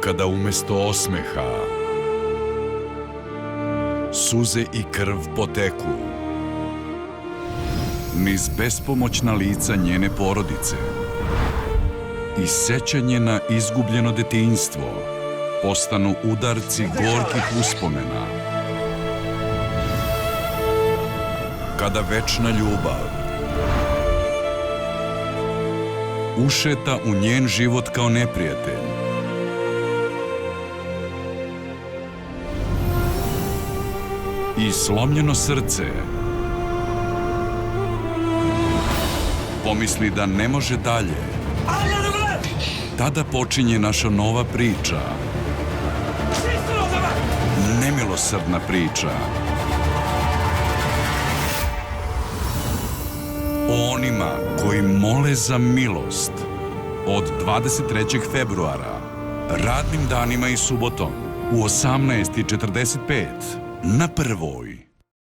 Kada umesto osmeha suze i krv poteku niz bespomoćna lica njene porodice i sećanje na izgubljeno detinjstvo postanu udarci gorkih uspomena. Kada večna ljubav ušeta u njen život kao neprijatelj, i slomljeno srce pomisli da ne može dalje, tada počinje naša nova priča. Nemilosrdna priča. O onima koji mole za milost od 23. februara, radnim danima i subotom u 18:45 na Prvoj.